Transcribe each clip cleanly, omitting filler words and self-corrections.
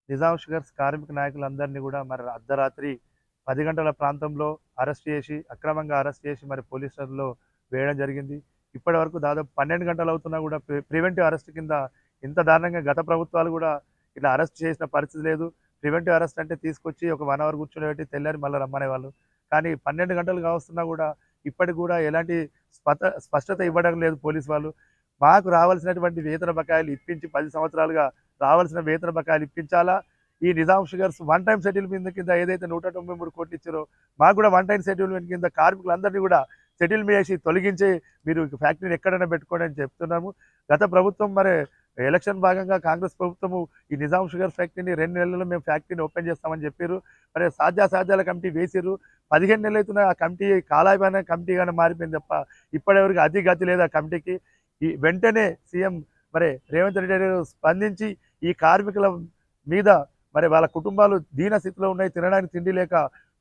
Nizam sugars కార్మిక నాయకులందరినీ కూడా మరి అర్ధరాత్రి 10 గంటల ప్రాంతంలో అక్రమంగా అరెస్ట్ చేసి మరి పోలీస్ స్టేషన్‌లో వేయడం జరిగింది. ఇప్పటివరకు దాదాపు 12 గంటలు అవుతున్నా కూడా ప్రివెంటివ్ అరెస్ట్ కింద ఇంత దారుణంగా గత ప్రభుత్వాలు కూడా ఇలా అరెస్ట్ చేసిన పరిస్థితి లేదు. ప్రివెంటివ్ అరెస్ట్ అంటే తీసుకొచ్చి ఒక 1 అవర్ కూర్చోబెట్టి తెల్లారి మళ్ళా రమ్మనేవాళ్ళు. కానీ 12 గంటలు కావస్తున్నా కూడా ఇప్పటికి కూడా ఎలాంటి స్పష్టత ఇవ్వడం లేదు పోలీస్ వాళ్ళు. మాకు రావాల్సినటువంటి వేతన బకాయిలు ఇప్పించి 10 సంవత్సరాలుగా రావాల్సిన వేతన బకాయిలు ఇప్పించాలా? ఈ Nizam sugars one time settlement కింద ఏదైతే 193 కోట్లు ఇచ్చారో మాకు కూడా వన్ టైమ్ సెటిల్‌మెంట్ కింద కార్మికులందరినీ కూడా సెటిల్‌మెంట్ చేసి తొలగించి మీరు ఫ్యాక్టరీని ఎక్కడైనా పెట్టుకోండి అని చెప్తున్నాము. గత ప్రభుత్వం మరి ఎలక్షన్ భాగంగా కాంగ్రెస్ ప్రభుత్వము ఈ నిజాం షుగర్ ఫ్యాక్టరీని 2 నెలల్లో మేము ఫ్యాక్టరీని ఓపెన్ చేస్తామని చెప్పిర్రు. మరి సాధ్యాసాధ్యాల కమిటీ వేసిర్రు. 15 నెలలు అవుతున్న ఆ కమిటీ కాలాయమైన కమిటీగానే మారిపోయింది తప్ప ఇప్పటివరకు అతి గతి లేదు ఆ కమిటీకి. ఈ వెంటనే సీఎం మరి రేవంత్ రెడ్డి గారు స్పందించి ఈ కార్మికుల మీద మరి వాళ్ళ కుటుంబాలు దీన స్థితిలో ఉన్నాయి, తినడానికి తిండి లేక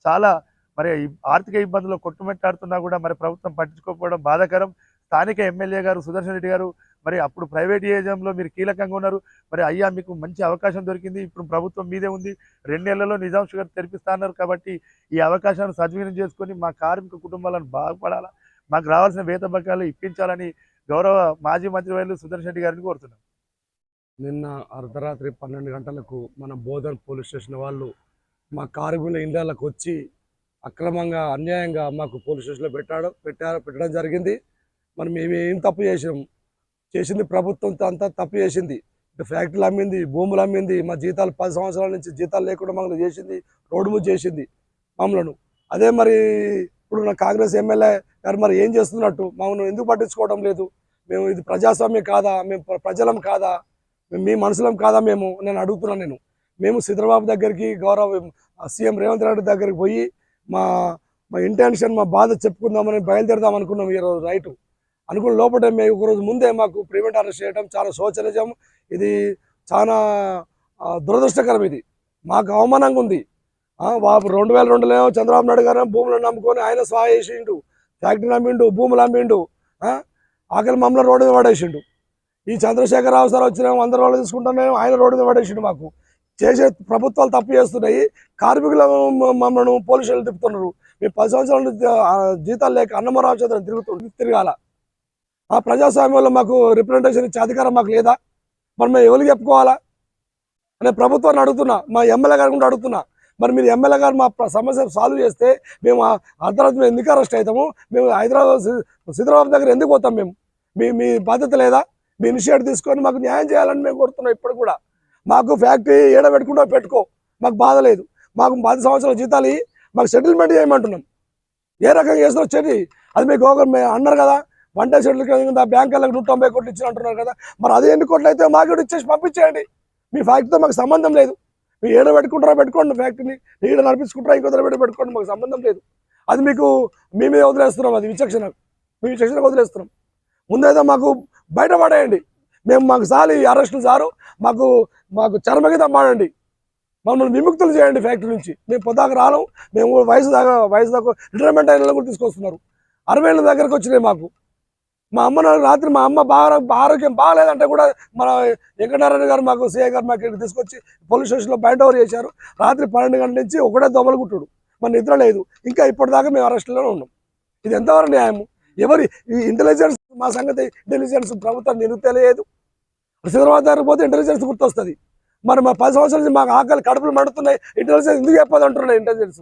చాలా మరి ఆర్థిక ఇబ్బందుల్లో కొట్టుమిట్టాడుతున్నా కూడా మరి ప్రభుత్వం పట్టించుకోకపోవడం బాధాకరం. స్థానిక ఎమ్మెల్యే గారు సుదర్శన్ రెడ్డి గారు మరి అప్పుడు ప్రైవేటిజంలో మీరు కీలకంగా ఉన్నారు. మరి అయ్యా మీకు మంచి అవకాశం దొరికింది, ఇప్పుడు ప్రభుత్వం మీదే ఉంది, 2 నెలల్లో నిజాం షుగర్ తెరిపిస్తా అన్నారు కాబట్టి ఈ అవకాశాన్ని సద్వినియోగం చేసుకొని మా కార్మిక కుటుంబాలను బాగుపడాలా, మాకు రావాల్సిన వేతన బకాయిలు ఇప్పించాలని గౌరవ మాజీ మంత్రివర్యులు సుదర్శన్ రెడ్డి గారిని కోరుతున్నాం. నిన్న అర్ధరాత్రి 12 గంటలకు మన బోధన్ పోలీస్ స్టేషన్ వాళ్ళు మా కార్మికుల ఇళ్లకు వచ్చి అక్రమంగా అన్యాయంగా మాకు పోలీస్ స్టేషన్లో పెట్టడం జరిగింది. మరి మేము ఏం తప్పు చేసింది ప్రభుత్వం అంతా తప్పు చేసింది. ఇటు ఫ్యాక్టరీలు అమ్మింది, భూములు అమ్మింది, మా జీతాలు 10 సంవత్సరాల నుంచి జీతాలు లేకుండా మమ్మల్ని చేసింది, రోడ్డు మీద చేసింది మమ్మలను. అదే మరి ఇప్పుడు నా కాంగ్రెస్ ఎమ్మెల్యే గారు మరి ఏం చేస్తున్నట్టు మమ్మల్ని ఎందుకు పట్టించుకోవడం లేదు? మేము ఇది ప్రజాస్వామ్యం కాదా? మేము ప్రజలం కాదా? మీ మనుషులం కాదా నేను అడుగుతున్నాను. మేము సిద్రబాబు దగ్గరికి గౌరవ సీఎం రేవంత్ రెడ్డి దగ్గరికి పోయి మా మా ఇంటెన్షన్ మా బాధ చెప్పుకుందామని బయలుదేరదాం అనుకున్నాం. ఈరోజు నైటు అనుకున్న లోపల మేము ఒకరోజు ముందే మాకు ప్రివెంట్ అరెస్ట్ చేయడం చాలా శోచనీయం. ఇది చాలా దురదృష్టకరం. ఇది మాకు అవమానంగా ఉంది. 2002లో చంద్రబాబు నాయుడు గారు భూములను నమ్ముకొని ఆయన స్వా చేసిండు, ఫ్యాక్టరీ అమ్మిండు, భూములు అమ్మిండు, ఆకలి మమ్మల్ని రోడ్డు మీద పడేసిండు. ఈ చంద్రశేఖరరావు సార్ వచ్చిన 100 రోజులు తీసుకుంటున్నాం, ఆయన రోడ్డు మీద పడేసిండు. మాకు చేసే ప్రభుత్వాలు తప్పు చేస్తున్నాయి, కార్మికుల మమ్మల్ని పోలీసులు తిప్పుతున్నారు. మేము 10 సంవత్సరాల జీతాలు లేక అన్నమరావు చంద్ర తిరగాల. ఆ ప్రజాస్వామ్యంలో మాకు రిప్రజెంటేషన్ ఇచ్చే అధికారం మాకు లేదా? మరి మేము ఎవరికి చెప్పుకోవాలా అనే ప్రభుత్వాన్ని అడుగుతున్నా, మా ఎమ్మెల్యే గారు కూడా అడుగుతున్నా. మరి మీరు ఎమ్మెల్యే గారు మా సమస్య సాల్వ్ చేస్తే మేము అర్ధరాత్రి ఎందుకు అరెస్ట్ అవుతాము? మేము హైదరాబాద్ సిద్రాబాద్ దగ్గర ఎందుకు పోతాం? మీ బాధ్యత లేదా? మీ ఇనిషియేటివ్ తీసుకొని మాకు న్యాయం చేయాలని మేము కోరుతున్నాం. ఇప్పుడు కూడా మాకు ఫ్యాక్టరీ ఏడబెట్టుకుంటూ పెట్టుకో, మాకు బాధ లేదు. మాకు 10 సంవత్సరాల జీతాలు మాకు సెటిల్మెంట్ చేయమంటున్నాం. ఏ రకంగా చేస్తారో చెయ్యి. అది మీకు అన్నారు కదా, వన్ డే సెటిల్ కింద బ్యాంకులకు 190 కోట్లు ఇచ్చిన అంటున్నారు కదా. మరి అది ఎన్ని కోట్లు అయితే మాకు కూడా ఇచ్చేసి పంపించేయండి. మీ ఫ్యాక్టరీతో మాకు సంబంధం లేదు. మీరు ఏడ పెట్టుకుంటారా పెట్టుకోండి, ఫ్యాక్టరీని ఈడ నడిపించుకుంటారా ఇంకో దగ్గర పెట్టుకోండి, మాకు సంబంధం లేదు. అది మీకు మీ మీద వదిలేస్తున్నాం. అది విచక్షణకు వదిలేస్తున్నాం. ముందైతే మాకు బయటపడేయండి. మాకు సాలి అరెస్టులు సారు, మాకు చర్మగీతం పాడండి, మమ్మల్ని విముక్తులు చేయండి ఫ్యాక్టరీ నుంచి. మేము పొద్దాక రాలం. మేము వయసు దాకా రిటైర్మెంట్ అయిన కూడా తీసుకొస్తున్నారు. 60 ఏళ్ళ దగ్గరకు వచ్చినాయి మాకు. మా అమ్మ రాత్రి మా అమ్మ ఆరోగ్యం బాగాలేదంటే కూడా మన వెంకటనారాయణ గారు మాకు సిఐ గారు మాకు ఇక్కడికి తీసుకొచ్చి పోలీస్ స్టేషన్లో బైండ్ ఓవర్ చేశారు. రాత్రి 12 గంటల నుంచి ఒకటే దొమలు కుట్టుడు, మన నిద్ర లేదు. ఇంకా ఇప్పటిదాకా మేము అరెస్టులోనే ఉన్నాం. ఇది ఎంతవరకు న్యాయము? ఎవరి ఇంటెలిజెన్స్ మా సంగతి ఇంటెలిజెన్స్ ప్రభుత్వం నిరుగు తెలియదు. సిద్ధాబాద్ దగ్గర పోతే ఇంటెలిజెన్స్ గుర్తొస్తుంది. మరి మా 10 సంవత్సరాల నుంచి మాకు ఆకలి కడుపులు మండుతున్నాయి, ఇంటెలిజెన్స్ ఎందుకు చెప్పదు అంటున్నాయి. ఇంటెలిజెన్స్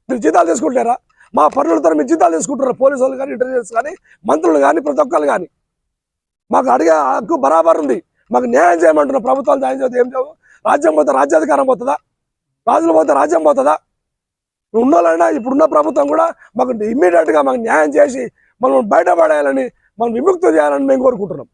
మీరు జీతాలు తీసుకుంటారా? మా పనులతో మీరు జీతాలు తీసుకుంటారు. పోలీసు వాళ్ళు కానీ, ఇంటెలిజెన్స్ కానీ, మంత్రులు కానీ, ప్రతి ఒక్కరు కానీ. మాకు అడిగే హక్కు బరాబర్ ఉంది. మాకు న్యాయం చేయమంటున్న ప్రభుత్వాలు న్యాయం చేస్తే ఏం చేయవు? రాజ్యం పోతే రాజ్యాధికారం పోతుందా? రాజులు పోతే రాజ్యం పోతుందా? ఉన్నోళ్ళైనా ఇప్పుడున్న ప్రభుత్వం కూడా మాకు ఇమ్మీడియట్గా మాకు న్యాయం చేసి మనం బయటపడేయాలని, మనం విముక్తి చేయాలని మేము కోరుకుంటున్నాం.